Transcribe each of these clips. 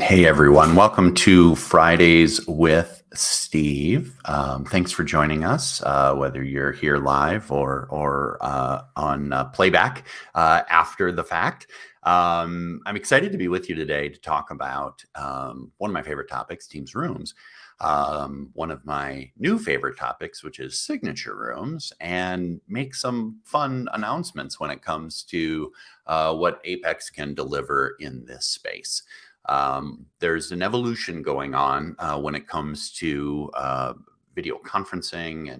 Hey everyone, welcome to Fridays with Steve. Thanks for joining us, whether you're here live or on playback after the fact. I'm excited to be with you today to talk about one of my favorite topics, Teams Rooms. One of my new favorite topics, which is signature rooms, and make some fun announcements when it comes to what Apex can deliver in this space. There's an evolution going on when it comes to video conferencing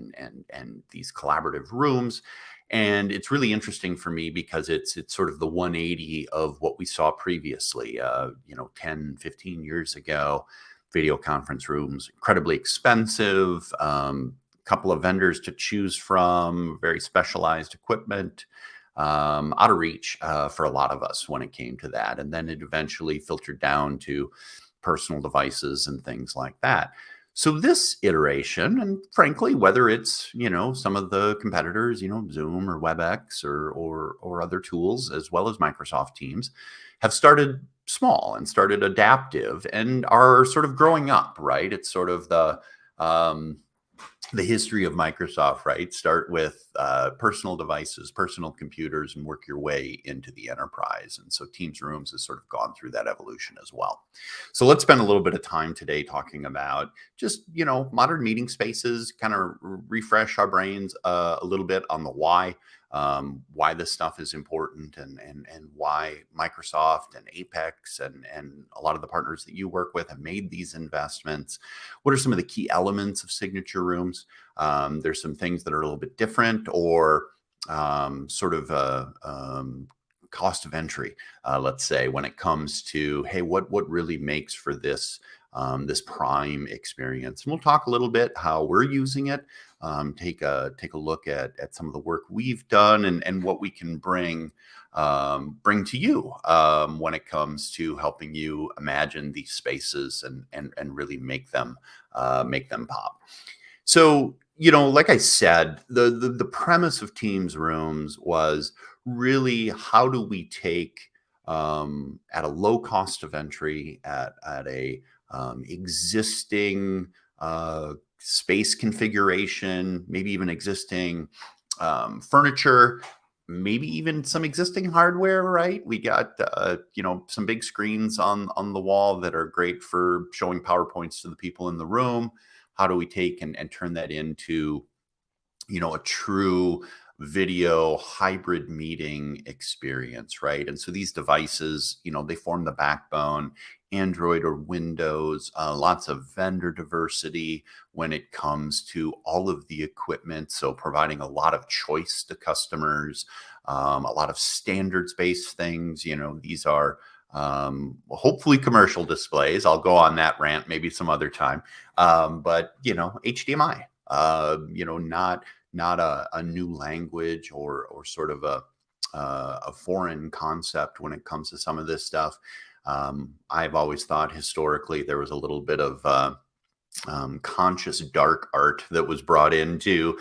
and these collaborative rooms. And it's really interesting for me because it's sort of the 180 of what we saw previously, 10, 15 years ago. Video conference rooms, incredibly expensive, couple of vendors to choose from, very specialized equipment, out of reach for a lot of us when it came to that. And then it eventually filtered down to personal devices and things like that. So this iteration, and frankly, whether it's, some of the competitors, Zoom or WebEx or other tools, as well as Microsoft Teams, have started small and started adaptive and are sort of growing up, right? It's sort of the history of Microsoft, right? Start with personal devices, personal computers, and work your way into the enterprise. And so Teams Rooms has sort of gone through that evolution as well. So let's spend a little bit of time today talking about just, modern meeting spaces, kind of refresh our brains a little bit on the why this stuff is important and why Microsoft and Apex and a lot of the partners that you work with have made these investments. What are some of the key elements of signature rooms? There's some things that are a little bit different or sort of cost of entry, let's say, when it comes to, hey, what really makes for this prime experience. And we'll talk a little bit how we're using it, take a look at some of the work we've done and what we can bring to you when it comes to helping you imagine these spaces and really make them pop. So, like I said, the premise of Teams Rooms was really how do we take at a low cost of entry at a existing space configuration, maybe even existing furniture, maybe even some existing hardware, right? We got, some big screens on the wall that are great for showing PowerPoints to the people in the room. How do we take and turn that into, a true video hybrid meeting experience, right? And so these devices, they form the backbone, Android or Windows, lots of vendor diversity when it comes to all of the equipment. So providing a lot of choice to customers, a lot of standards-based things. These are hopefully commercial displays. I'll go on that rant maybe some other time. But HDMI, not a new language or sort of a foreign concept when it comes to some of this stuff. I've always thought historically there was a little bit of conscious dark art that was brought into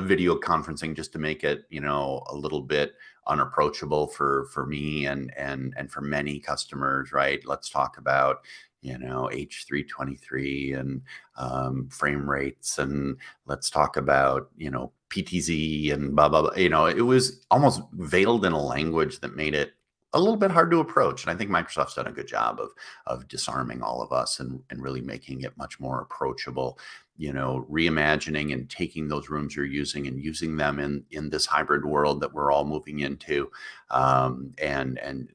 video conferencing just to make it, a little bit unapproachable for me and for many customers, right? Let's talk about H323 and frame rates, and let's talk about PTZ and blah blah blah. It was almost veiled in a language that made it a little bit hard to approach. And I think Microsoft's done a good job of disarming all of us and really making it much more approachable, reimagining and taking those rooms you're using and using them in this hybrid world that we're all moving into, and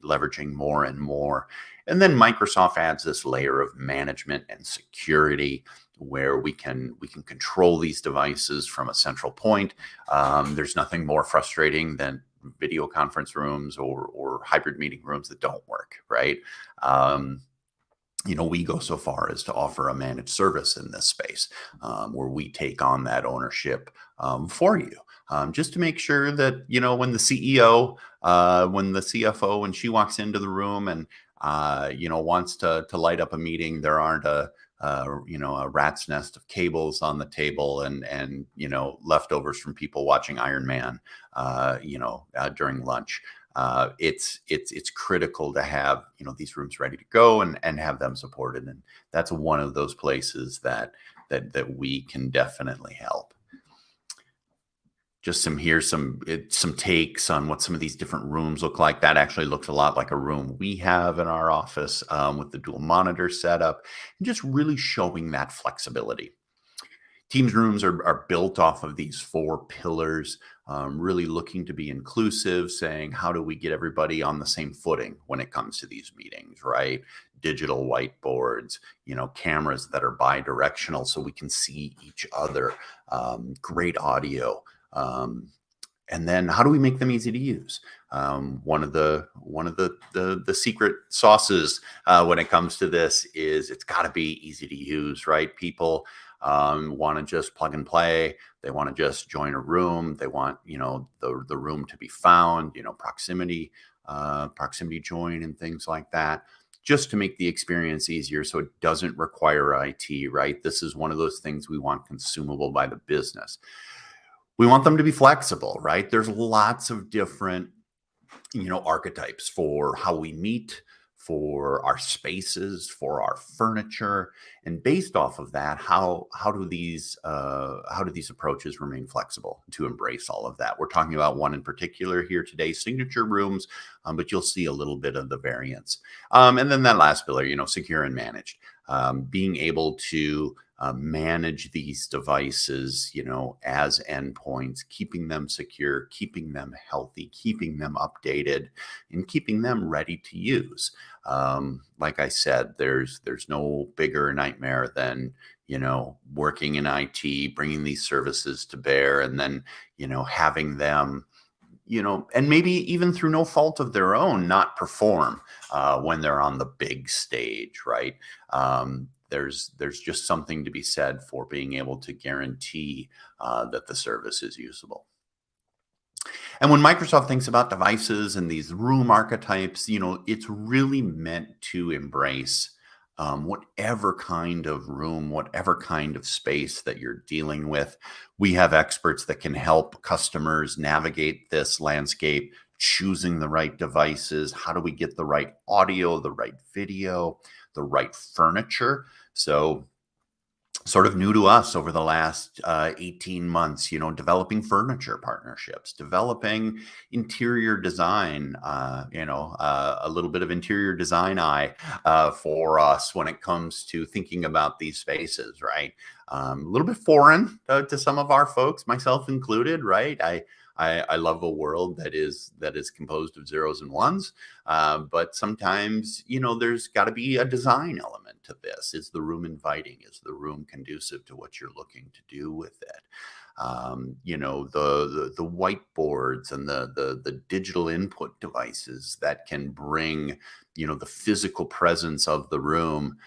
leveraging more and more. And then Microsoft adds this layer of management and security where we can control these devices from a central point. There's nothing more frustrating than video conference rooms or hybrid meeting rooms that don't work, right? We go so far as to offer a managed service in this space, where we take on that ownership for you, just to make sure that, when the CEO, when the CFO, when she walks into the room and, wants to light up a meeting, there aren't a rat's nest of cables on the table and leftovers from people watching Iron Man, during lunch. It's critical to have, these rooms ready to go and have them supported. And that's one of those places that we can definitely help. Just some takes on what some of these different rooms look like. That actually looks a lot like a room we have in our office, with the dual monitor setup, and just really showing that flexibility. Teams rooms are built off of these 4 pillars, really looking to be inclusive, saying, how do we get everybody on the same footing when it comes to these meetings, right? Digital whiteboards, cameras that are bi-directional so we can see each other, great audio. And then how do we make them easy to use? One of the secret sauces when it comes to this is it's got to be easy to use, right? People want to just plug and play. They want to just join a room. They want, the room to be found, proximity join and things like that, just to make the experience easier so it doesn't require IT, right? This is one of those things we want consumable by the business. We want them to be flexible, right? There's lots of different, archetypes for how we meet, for our spaces, for our furniture, and based off of that, how do these approaches remain flexible to embrace all of that? We're talking about one in particular here today, signature rooms, but you'll see a little bit of the variance. And then that last pillar, secure and managed, being able to manage these devices, as endpoints, keeping them secure, keeping them healthy, keeping them updated, and keeping them ready to use. Like I said, there's no bigger nightmare than, working in IT, bringing these services to bear, and then, having them, and maybe even through no fault of their own, not perform when they're on the big stage, right? There's just something to be said for being able to guarantee that the service is usable. And when Microsoft thinks about devices and these room archetypes, it's really meant to embrace whatever kind of room, whatever kind of space that you're dealing with. We have experts that can help customers navigate this landscape, choosing the right devices. How do we get the right audio, the right video, the right furniture? So sort of new to us over the last 18 months, developing furniture partnerships, developing interior design, a little bit of interior design eye for us when it comes to thinking about these spaces, right? A little bit foreign to some of our folks, myself included, right? I love a world that is composed of zeros and ones, but sometimes, there's got to be a design element to this. Is the room inviting? Is the room conducive to what you're looking to do with it? The whiteboards and the digital input devices that can bring, the physical presence of the room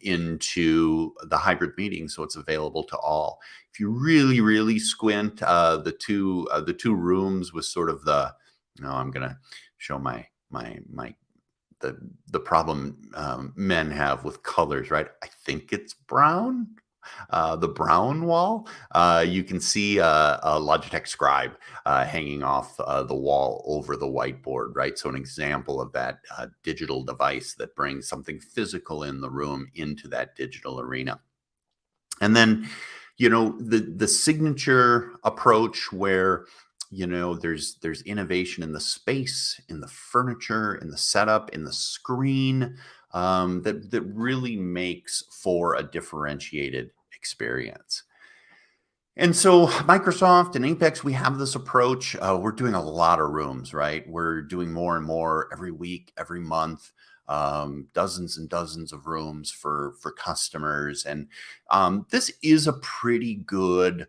into the hybrid meeting, so it's available to all. If you really, really squint, the two rooms with sort of I'm gonna show the problem men have with colors, right? I think it's brown. The brown wall, you can see a Logitech Scribe hanging off the wall over the whiteboard, right? So an example of that digital device that brings something physical in the room into that digital arena. And then, the signature approach where, there's innovation in the space, in the furniture, in the setup, in the screen, that really makes for a differentiated experience. And so Microsoft and Apex, we have this approach. We're doing a lot of rooms, right? We're doing more and more every week, every month, dozens and dozens of rooms for customers. And this is a pretty good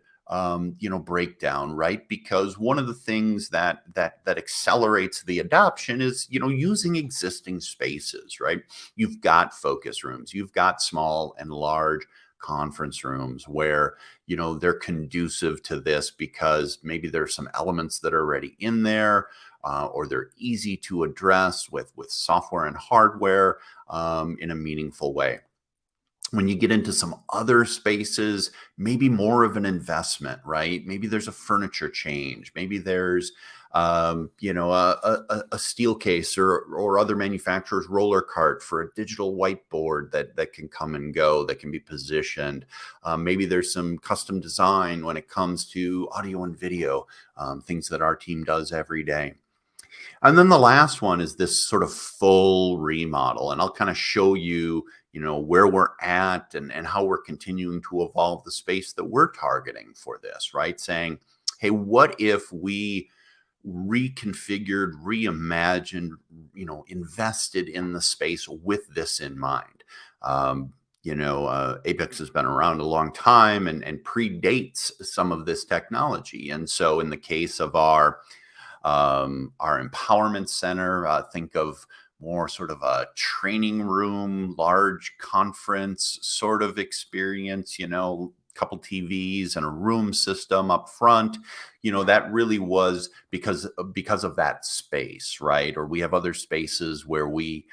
breakdown, right? Because one of the things that accelerates the adoption is, using existing spaces, right? You've got focus rooms, you've got small and large conference rooms where, they're conducive to this because maybe there's some elements that are already in there, or they're easy to address with software and hardware in a meaningful way. When you get into some other spaces, maybe more of an investment, right? Maybe there's a furniture change. Maybe there's, a steel case or other manufacturers' roller cart for a digital whiteboard that can come and go, that can be positioned. Maybe there's some custom design when it comes to audio and video, things that our team does every day. And then the last one is this sort of full remodel. And I'll kind of show you, where we're at and how we're continuing to evolve the space that we're targeting for this, right? Saying, hey, what if we reconfigured, reimagined, invested in the space with this in mind? Apex has been around a long time and predates some of this technology. And so in the case of our empowerment center, think of more sort of a training room, large conference sort of experience, couple TVs and a room system up front. That really was because of that space, right? Or we have other spaces where we,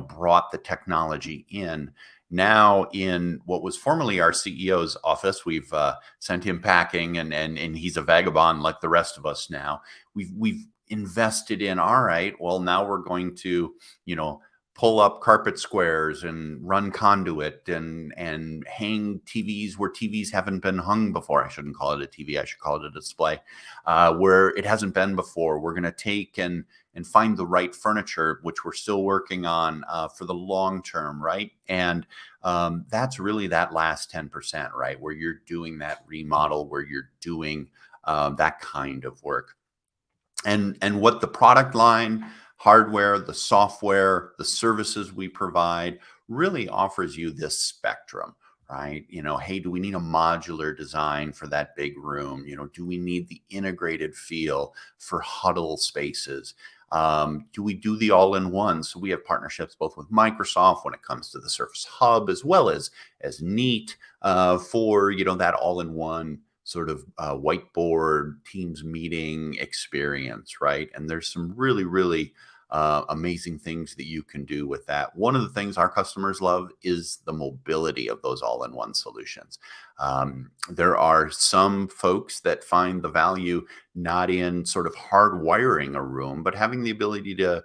brought the technology in. Now, in what was formerly our CEO's office, we've sent him packing, and he's a vagabond like the rest of us now. We've invested in, all right, well, now we're going to, pull up carpet squares and run conduit and hang TVs where TVs haven't been hung before. I shouldn't call it a TV. I should call it a display, where it hasn't been before. We're going to take and find the right furniture, which we're still working on for the long term, right? And that's really that last 10%, right? Where you're doing that remodel, where you're doing that kind of work. And what the product line, hardware, the software, the services we provide really offers you this spectrum, right? Hey, do we need a modular design for that big room? Do we need the integrated feel for huddle spaces? Do we do the all-in-one? So we have partnerships both with Microsoft when it comes to the Surface Hub, as well as Neat for that all-in-one sort of whiteboard Teams meeting experience, right? And there's some really, really amazing things that you can do with that. One of the things our customers love is the mobility of those all-in-one solutions. There are some folks that find the value not in sort of hardwiring a room, but having the ability to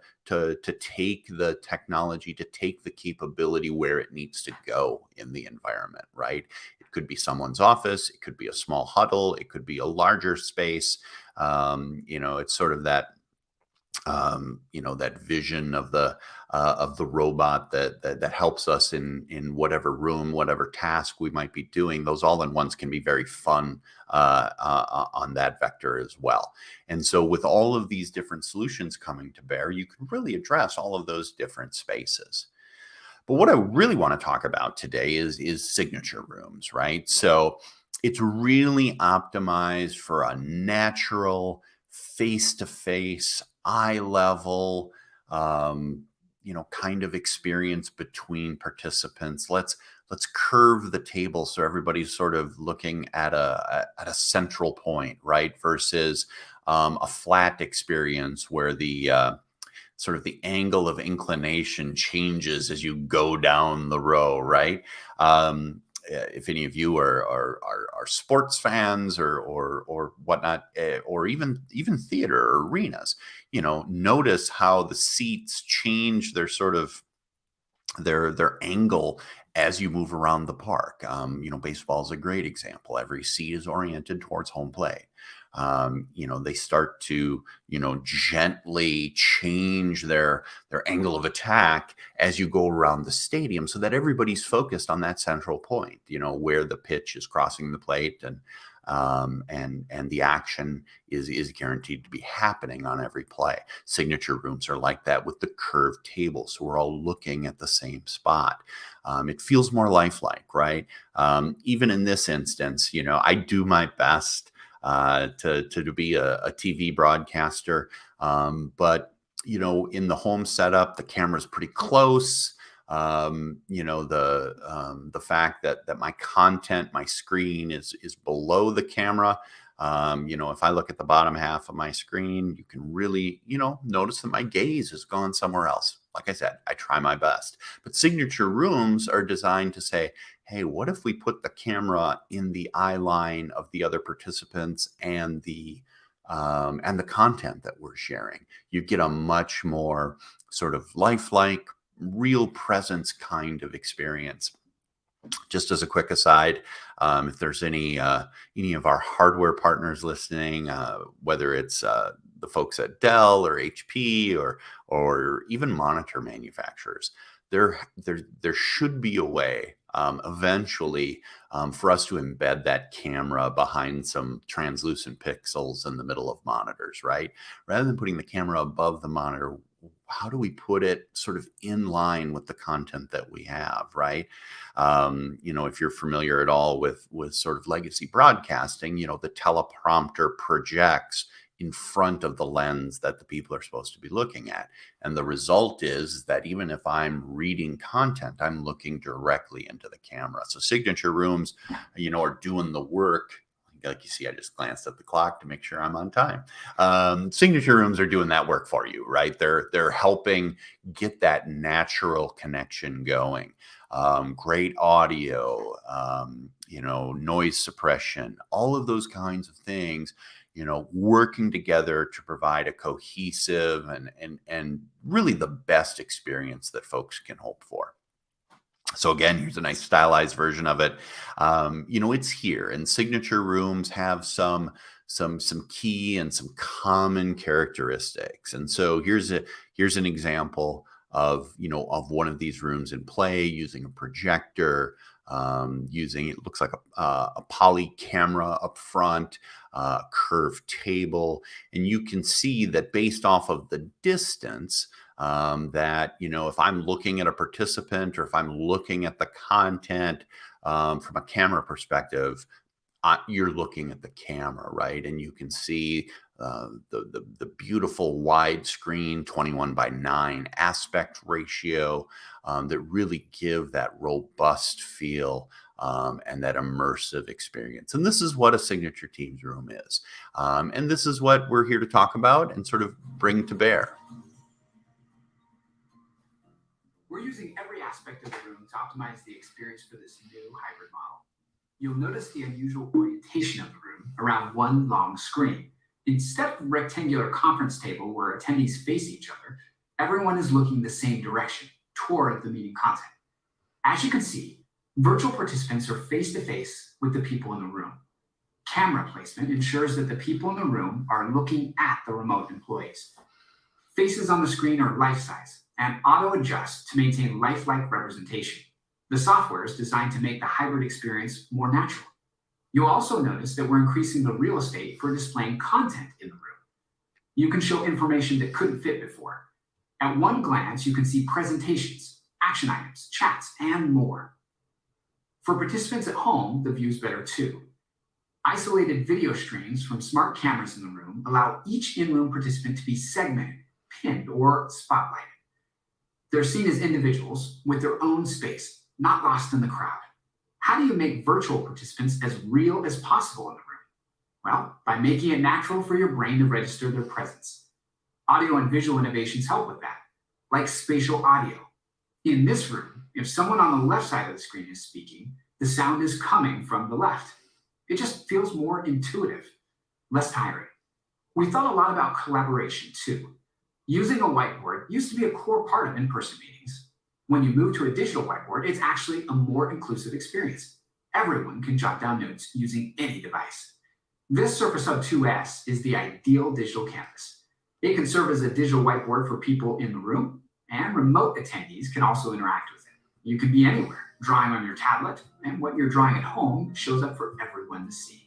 take the technology, to take the capability where it needs to go in the environment, right? It could be someone's office, it could be a small huddle, it could be a larger space. It's sort of that that vision of the robot that helps us in whatever room, whatever task we might be doing. Those all-in-ones can be very fun on that vector as well. And so with all of these different solutions coming to bear, you can really address all of those different spaces. But what I really want to talk about today is signature rooms, right? So it's really optimized for a natural, face-to-face, eye level, kind of experience between participants. Let's curve the table so everybody's sort of looking at a central point, right? Versus a flat experience where the sort of the angle of inclination changes as you go down the row, right? If any of you are sports fans or whatnot, or even theater or arenas, notice how the seats change their sort of their angle as you move around the park. Baseball is a great example. Every seat is oriented towards home plate. They start to, gently change their angle of attack as you go around the stadium so that everybody's focused on that central point, where the pitch is crossing the plate and the action is guaranteed to be happening on every play. Signature rooms are like that with the curved table. So we're all looking at the same spot. It feels more lifelike, right? Even in this instance, I do my best to be a TV broadcaster. But, in the home setup, the camera's pretty close. The fact that my content, my screen is below the camera. If I look at the bottom half of my screen, you can really, notice that my gaze has gone somewhere else. Like I said, I try my best. But signature rooms are designed to say, hey, what if we put the camera in the eye line of the other participants and the content that we're sharing? You get a much more sort of lifelike, real presence kind of experience. Just as a quick aside, if there's any of our hardware partners listening, whether it's the folks at Dell or HP or even monitor manufacturers, there should be a way eventually for us to embed that camera behind some translucent pixels in the middle of monitors, right? Rather than putting the camera above the monitor, how do we put it sort of in line with the content that we have, right? If you're familiar at all with sort of legacy broadcasting, the teleprompter projects in front of the lens that the people are supposed to be looking at. And the result is that even if I'm reading content, I'm looking directly into the camera. So signature rooms, are doing the work. Like you see, I just glanced at the clock to make sure I'm on time. Signature rooms are doing that work for you, right? They're helping get that natural connection going. Great audio, noise suppression, all of those kinds of things, working together to provide a cohesive and really the best experience that folks can hope for. So again, here's a nice stylized version of it. It's here, and signature rooms have some key and some common characteristics. And so here's an example of one of these rooms in play using a projector, it looks like a poly camera up front, curved table, and you can see that based off of the distance, that if I'm looking at a participant or if I'm looking at the content from a camera perspective, you're looking at the camera, right? And you can see the beautiful widescreen 21:9 aspect ratio that really give that robust feel and that immersive experience. And this is what a signature Teams room is. And this is what we're here to talk about and sort of bring to bear. We're using every aspect of the room to optimize the experience for this new hybrid model. You'll notice the unusual orientation of the room around one long screen. Instead of a rectangular conference table where attendees face each other, everyone is looking the same direction, toward the meeting content. As you can see, virtual participants are face-to-face with the people in the room. Camera placement ensures that the people in the room are looking at the remote employees. Faces on the screen are life-size and auto-adjust to maintain lifelike representation. The software is designed to make the hybrid experience more natural. You'll also notice that we're increasing the real estate for displaying content in the room. You can show information that couldn't fit before. At one glance, you can see presentations, action items, chats, and more. For participants at home, the view's better too. Isolated video streams from smart cameras in the room allow each in-room participant to be segmented, pinned, or spotlighted. They're seen as individuals with their own space, not lost in the crowd. How do you make virtual participants as real as possible in the room? Well, by making it natural for your brain to register their presence. Audio and visual innovations help with that, like spatial audio. In this room, if someone on the left side of the screen is speaking, the sound is coming from the left. It just feels more intuitive, less tiring. We thought a lot about collaboration too. Using a whiteboard used to be a core part of in-person meetings. When you move to a digital whiteboard, it's actually a more inclusive experience. Everyone can jot down notes using any device. This Surface Hub 2S is the ideal digital canvas. It can serve as a digital whiteboard for people in the room, and remote attendees can also interact with it. You could be anywhere, drawing on your tablet, and what you're drawing at home shows up for everyone to see.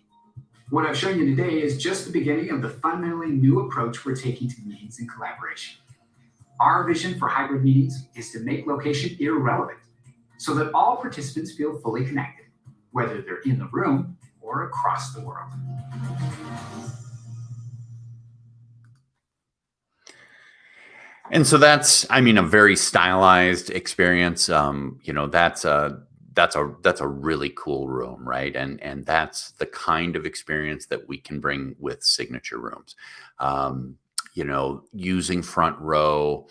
What I've shown you today is just the beginning of the fundamentally new approach we're taking to meetings and collaboration. Our vision for hybrid meetings is to make location irrelevant so that all participants feel fully connected, whether they're in the room or across the world. And so that's, a very stylized experience. That's a really cool room, right? And that's the kind of experience that we can bring with signature rooms. Using front row,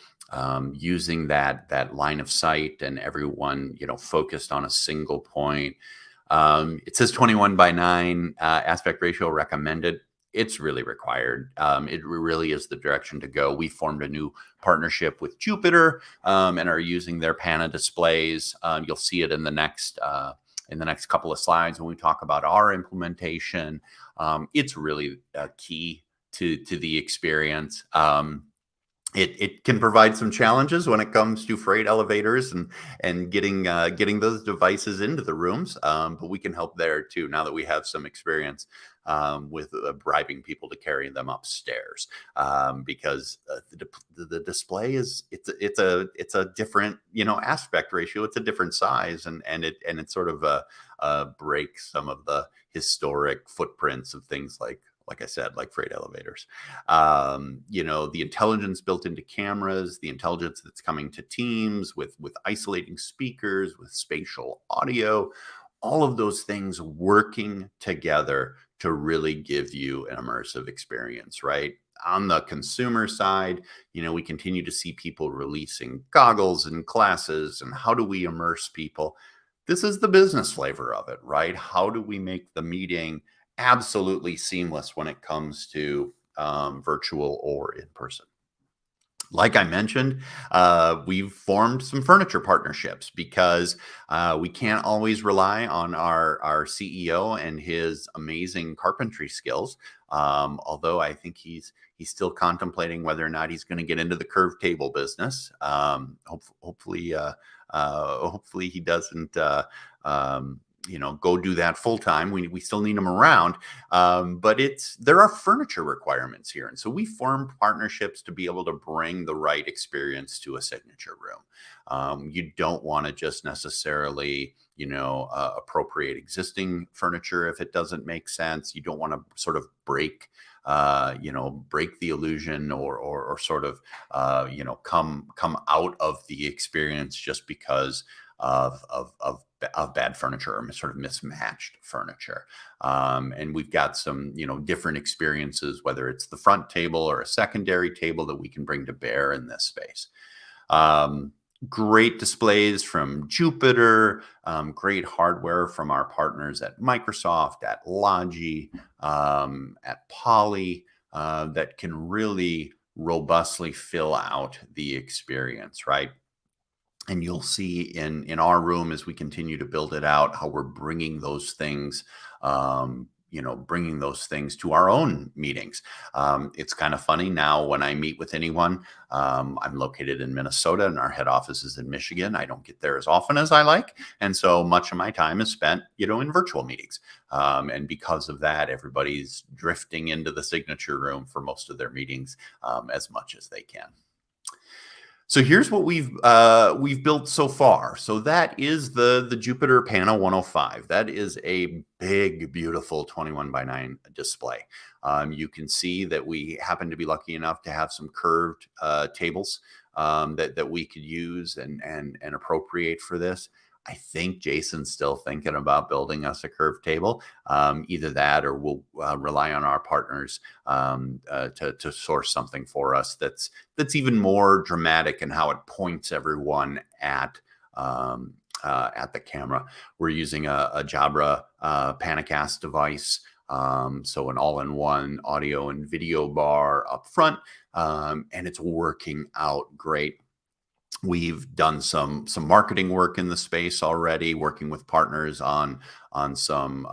using that line of sight and everyone, focused on a single point. It says 21:9 aspect ratio recommended. It's really required. It really is the direction to go. We formed a new partnership with Jupiter and are using their Pana displays. You'll see it in the next couple of slides when we talk about our implementation. It's really key to the experience. It can provide some challenges when it comes to freight elevators and getting those devices into the rooms, but we can help there too. Now that we have some experience with bribing people to carry them upstairs, because the display it's a different aspect ratio. It's a different size, and it sort of breaks some of the historic footprints of things like I said, like freight elevators. The intelligence built into cameras, the intelligence that's coming to teams with isolating speakers, with spatial audio, all of those things working together to really give you an immersive experience, right? On the consumer side, we continue to see people releasing goggles and classes, and how do we immerse people? This is the business flavor of it, right? How do we make the meeting absolutely seamless when it comes to virtual or in person? Like I mentioned, we've formed some furniture partnerships because we can't always rely on our CEO and his amazing carpentry skills. Although I think he's still contemplating whether or not he's going to get into the curved table business. Hopefully he doesn't. Go do that full time. We still need them around, but there are furniture requirements here, and so we formed partnerships to be able to bring the right experience to a signature room. You don't want to just necessarily appropriate existing furniture if it doesn't make sense. You don't want to sort of break the illusion or sort of come out of the experience just because of bad furniture or sort of mismatched furniture. And we've got some, different experiences, whether it's the front table or a secondary table that we can bring to bear in this space. Great displays from Jupiter, great hardware from our partners at Microsoft, at Logi, at Poly, that can really robustly fill out the experience, right? And you'll see in our room as we continue to build it out how we're bringing those things, to our own meetings. It's kind of funny now when I meet with anyone. I'm located in Minnesota and our head office is in Michigan. I don't get there as often as I like, and so much of my time is spent, in virtual meetings. And because of that, everybody's drifting into the signature room for most of their meetings as much as they can. So here's what we've built so far. So that is the Jupiter Pana 105. That is a big, beautiful 21:9 display. You can see that we happen to be lucky enough to have some curved tables that we could use and appropriate for this. I think Jason's still thinking about building us a curved table. Either that, or we'll rely on our partners to source something for us that's even more dramatic in how it points everyone at the camera. We're using a Jabra PanaCast device, so an all-in-one audio and video bar up front, and it's working out great. We've done some marketing work in the space already, working with partners on some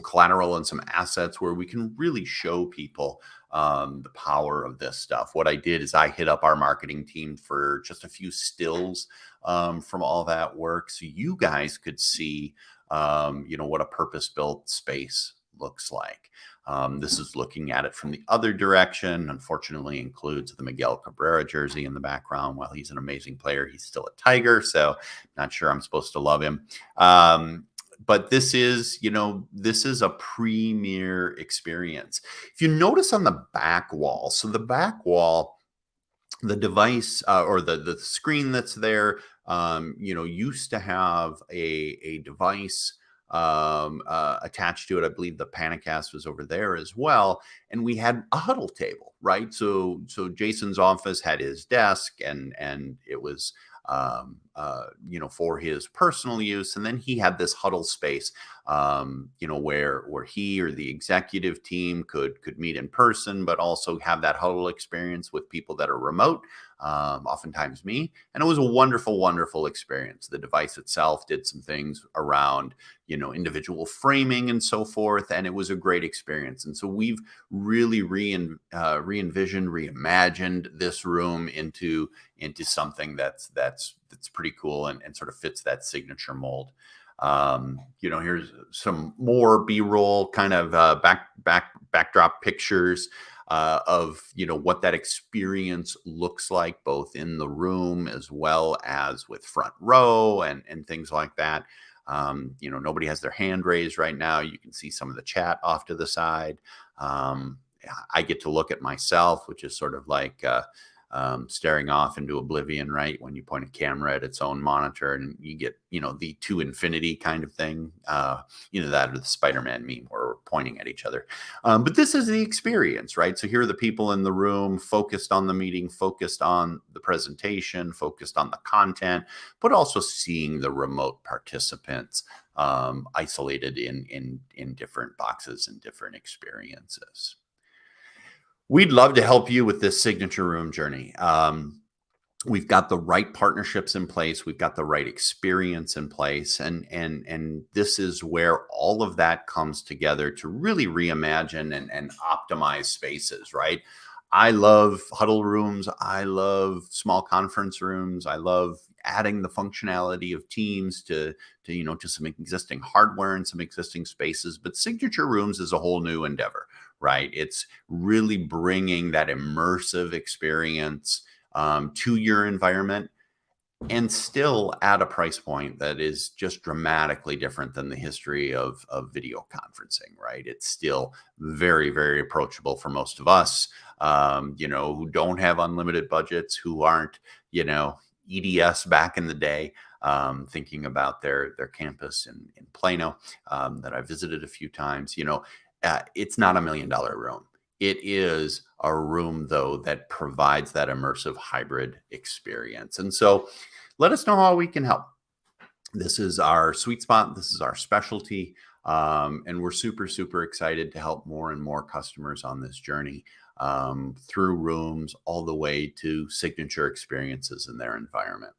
collateral and some assets where we can really show people the power of this stuff. What I did is I hit up our marketing team for just a few stills from all that work, so you guys could see what a purpose-built space looks like. This is looking at it from the other direction. Unfortunately, includes the Miguel Cabrera jersey in the background. While he's an amazing player, he's still a Tiger, so not sure I'm supposed to love him. But this is a premier experience. If you notice on the back wall, so the back wall, the device or the screen that's there, used to have a device attached to it. I believe the PanaCast was over there as well. And we had a huddle table, right? So Jason's office had his desk, and it was for his personal use. And then he had this huddle space, where he or the executive team could meet in person, but also have that huddle experience with people that are remote, oftentimes me. And it was a wonderful, wonderful experience. The device itself did some things around, individual framing and so forth. And it was a great experience. And so we've really re-envisioned, reimagined this room into something that's pretty cool and sort of fits that signature mold. Here's some more B-roll kind of backdrop pictures of what that experience looks like, both in the room as well as with front row and things like that. Nobody has their hand raised right now. You can see some of the chat off to the side. I get to look at myself, which is sort of like staring off into oblivion, right? When you point a camera at its own monitor and you get, the to infinity kind of thing, that or the Spider-Man meme where we're pointing at each other. But this is the experience, right? So here are the people in the room focused on the meeting, focused on the presentation, focused on the content, but also seeing the remote participants isolated in different boxes and different experiences. We'd love to help you with this signature room journey. We've got the right partnerships in place. We've got the right experience in place. And this is where all of that comes together to really reimagine and optimize spaces, right? I love huddle rooms. I love small conference rooms. I love adding the functionality of Teams to some existing hardware and some existing spaces. But signature rooms is a whole new endeavor, right? It's really bringing that immersive experience to your environment, and still at a price point that is just dramatically different than the history of video conferencing, right? It's still very, very approachable for most of us, who don't have unlimited budgets, who aren't, EDS back in the day, thinking about their campus in Plano that I visited a few times. It's not $1 million room. It is a room, though, that provides that immersive hybrid experience. And so let us know how we can help. This is our sweet spot. This is our specialty. And we're super, super excited to help more and more customers on this journey, through rooms all the way to signature experiences in their environment.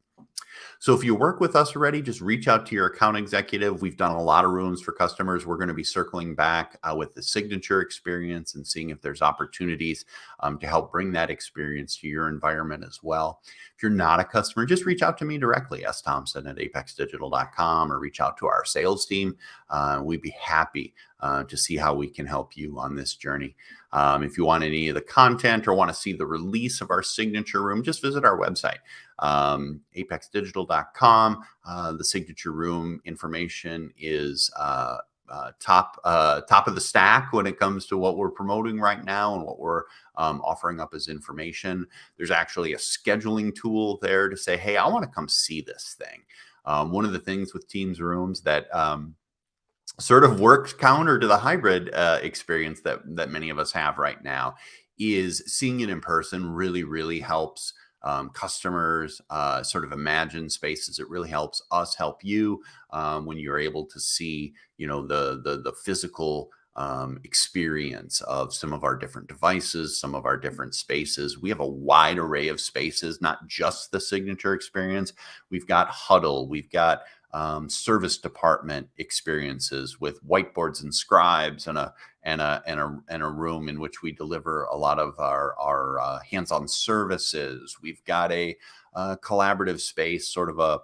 So if you work with us already, just reach out to your account executive. We've done a lot of rooms for customers. We're going to be circling back with the signature experience and seeing if there's opportunities to help bring that experience to your environment as well. If you're not a customer, just reach out to me directly, sthompson@apexdigital.com, or reach out to our sales team. We'd be happy to see how we can help you on this journey. If you want any of the content or want to see the release of our signature room, just visit our website, apexdigital.com. The signature room information is top of the stack when it comes to what we're promoting right now and what we're offering up as information. There's actually a scheduling tool there to say, hey, I want to come see this thing. One of the things with Teams rooms that sort of works counter to the hybrid experience that many of us have right now is seeing it in person really, really helps customers sort of imagine spaces. It really helps us help you when you're able to see, the physical experience of some of our different devices, some of our different spaces. We have a wide array of spaces, not just the signature experience. We've got huddle. We've got service department experiences with whiteboards and scribes and a room in which we deliver a lot of our hands-on services. We've got a collaborative space, sort of a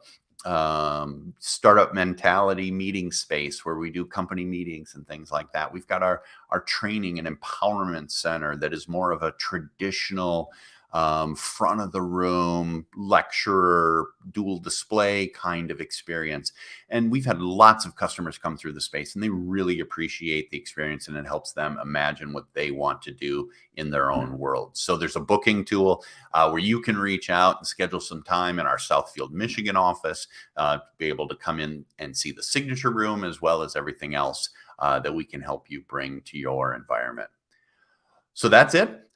startup mentality meeting space where we do company meetings and things like that. We've got our training and empowerment center that is more of a traditional front of the room, lecturer, dual display kind of experience. And we've had lots of customers come through the space, and they really appreciate the experience, and it helps them imagine what they want to do in their own world. So there's a booking tool where you can reach out and schedule some time in our Southfield, Michigan office to be able to come in and see the signature room, as well as everything else that we can help you bring to your environment. So that's it.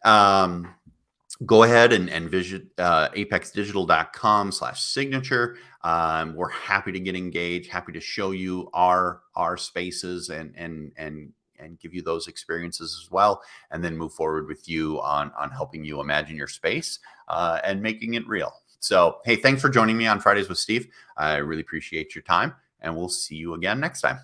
Go ahead and visit apexdigital.com/signature. We're happy to get engaged, happy to show you our spaces and give you those experiences as well, and then move forward with you on helping you imagine your space and making it real. So, hey, thanks for joining me on Fridays with Steve. I really appreciate your time, and we'll see you again next time.